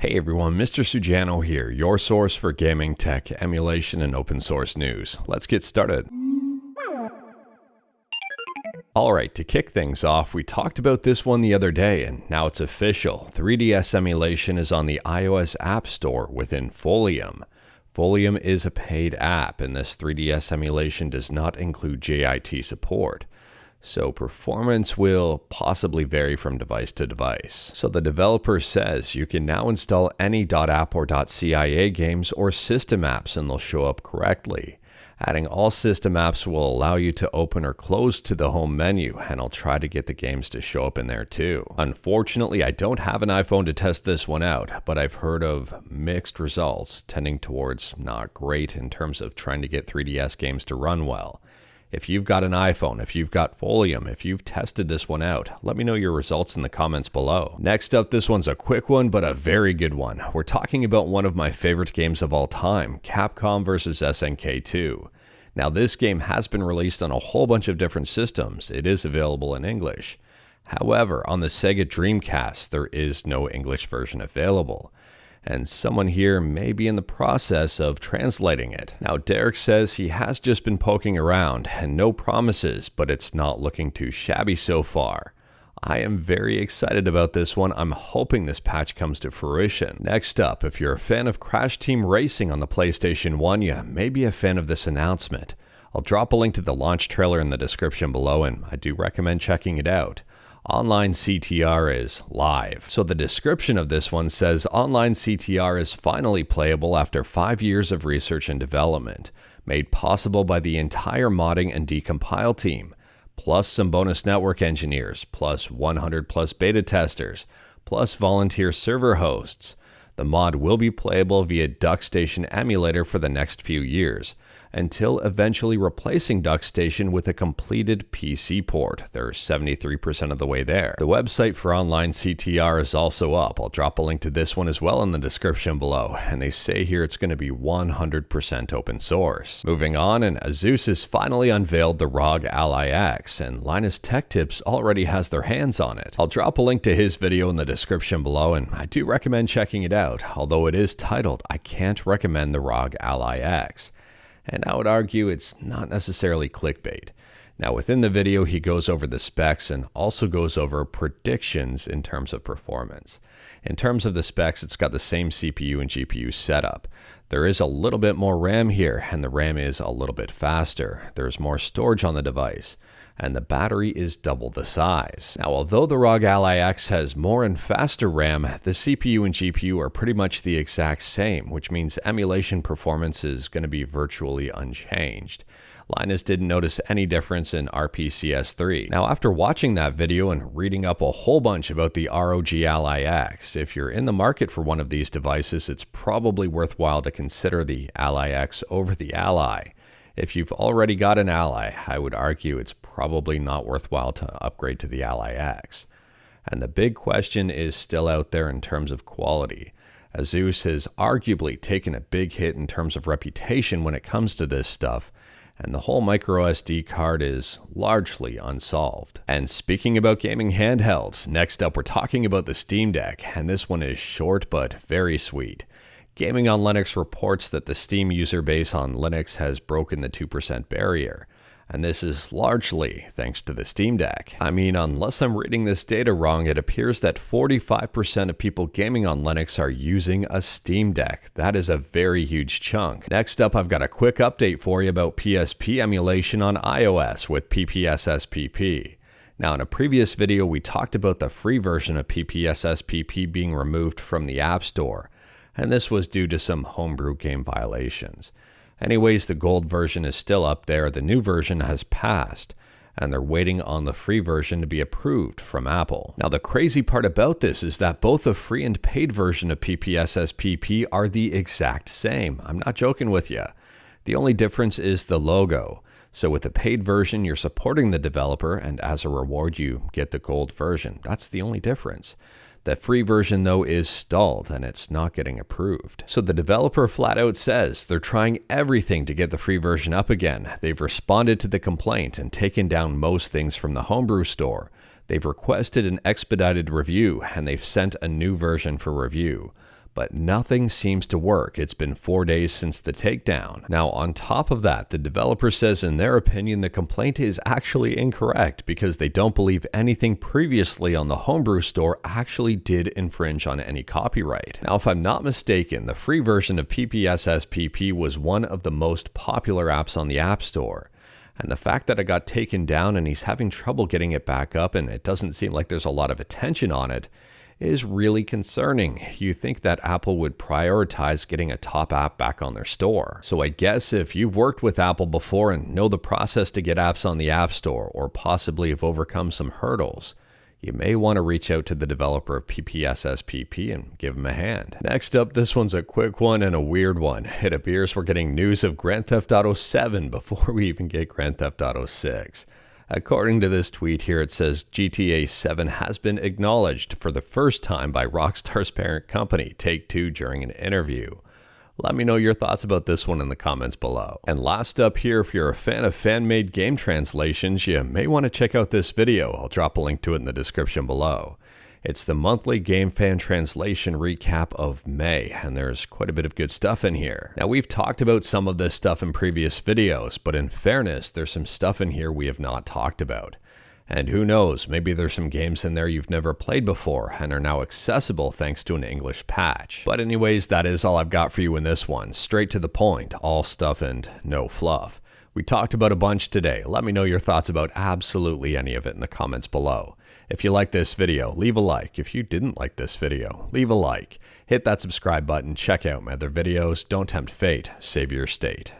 Hey everyone, Mr. Sujano here, your source for gaming, tech, emulation, and open source news. Let's get started. Alright, to kick things off, we talked about this one the other day, and now it's official. 3DS Emulation is on the iOS App Store within Folium. Folium is a paid app, and this 3DS emulation does not include JIT support. So performance will possibly vary from device to device. So the developer says you can now install any .app or .cia games or system apps and they'll show up correctly. Adding all system apps will allow you to open or close to the home menu, and I'll try to get the games to show up in there too. Unfortunately, I don't have an iPhone to test this one out, but I've heard of mixed results, tending towards not great in terms of trying to get 3DS games to run well. If you've got an iPhone, if you've got Folium, if you've tested this one out, let me know your results in the comments below. Next up, this one's a quick one, but a very good one. We're talking about one of my favorite games of all time, Capcom vs. SNK 2. Now, this game has been released on a whole bunch of different systems. It is available in English. However, on the Sega Dreamcast, there is no English version available. And someone here may be in the process of translating it. Now, Derek says he has just been poking around and no promises, but it's not looking too shabby so far. I am very excited about this one. I'm hoping this patch comes to fruition. Next up, if you're a fan of Crash Team Racing on the PlayStation 1, you may be a fan of this announcement. I'll drop a link to the launch trailer in the description below, and I do recommend checking it out. OnlineCTR is live. So the description of this one says OnlineCTR is finally playable after 5 years of research and development, made possible by the entire modding and decompile team, plus some bonus network engineers, plus 100 plus beta testers, plus volunteer server hosts. The mod will be playable via DuckStation emulator for the next few years, until eventually replacing DuckStation with a completed PC port. They're 73% of the way there. The website for OnlineCTR is also up. I'll drop a link to this one as well in the description below, and they say here it's going to be 100% open source. Moving on, and ASUS has finally unveiled the ROG Ally X, and Linus Tech Tips already has their hands on it. I'll drop a link to his video in the description below, and I do recommend checking it out, although it is titled I Can't Recommend the ROG Ally X. And I would argue it's not necessarily clickbait. Now, within the video, he goes over the specs and also goes over predictions in terms of performance. In terms of the specs, it's got the same CPU and GPU setup. There is a little bit more RAM here, and the RAM is a little bit faster. There's more storage on the device, and the battery is double the size. Now, although the ROG Ally X has more and faster RAM, the CPU and GPU are pretty much the exact same, which means emulation performance is going to be virtually unchanged. Linus didn't notice any difference in RPCS3. Now, after watching that video and reading up a whole bunch about the ROG Ally X, if you're in the market for one of these devices, it's probably worthwhile to consider the Ally X over the Ally. If you've already got an Ally, I would argue it's probably not worthwhile to upgrade to the Ally X. And the big question is still out there in terms of quality. ASUS has arguably taken a big hit in terms of reputation when it comes to this stuff, and the whole microSD card is largely unsolved. And speaking about gaming handhelds, next up we're talking about the Steam Deck, and this one is short but very sweet. Gaming on Linux reports that the Steam user base on Linux has broken the 2% barrier, and this is largely thanks to the Steam Deck. I mean, unless I'm reading this data wrong, it appears that 45% of people gaming on Linux are using a Steam Deck. That is a very huge chunk. Next up, I've got a quick update for you about PSP emulation on iOS with PPSSPP. Now, in a previous video, we talked about the free version of PPSSPP being removed from the App Store, and this was due to some homebrew game violations. Anyways, the gold version is still up there, the new version has passed, and they're waiting on the free version to be approved from Apple. Now, the crazy part about this is that both the free and paid version of PPSSPP are the exact same. I'm not joking with you. The only difference is the logo. So with the paid version, you're supporting the developer, and as a reward, you get the gold version. That's the only difference. The free version, though, is stalled and it's not getting approved. So the developer flat out says they're trying everything to get the free version up again. They've responded to the complaint and taken down most things from the homebrew store. They've requested an expedited review and they've sent a new version for review. but nothing seems to work. It's been 4 days since the takedown. Now, on top of that, the developer says in their opinion the complaint is actually incorrect because they don't believe anything previously on the Homebrew store actually did infringe on any copyright. Now, if I'm not mistaken, the free version of PPSSPP was one of the most popular apps on the App Store. And the fact that it got taken down and he's having trouble getting it back up and it doesn't seem like there's a lot of attention on it is really concerning. You think that Apple would prioritize getting a top app back on their store. So I guess if you've worked with Apple before and know the process to get apps on the App Store, or possibly have overcome some hurdles, you may want to reach out to the developer of PPSSPP and give them a hand. Next up, this one's a quick one and a weird one. It appears we're getting news of Grand Theft Auto 7 before we even get Grand Theft Auto 6. According to this tweet here, it says GTA 7 has been acknowledged for the first time by Rockstar's parent company, Take-Two, during an interview. Let me know your thoughts about this one in the comments below. And last up here, if you're a fan of fan-made game translations, you may want to check out this video. I'll drop a link to it in the description below. It's the monthly Game Fan Translation recap of May, and there's quite a bit of good stuff in here. Now, we've talked about some of this stuff in previous videos, but in fairness, there's some stuff in here we have not talked about. And who knows, maybe there's some games in there you've never played before and are now accessible thanks to an English patch. But anyways, that is all I've got for you in this one. Straight to the point, all stuff and no fluff. We talked about a bunch today. Let me know your thoughts about absolutely any of it in the comments below. If you like this video, leave a like. If you didn't like this video, leave a like. Hit that subscribe button, check out my other videos. Don't tempt fate, save your state.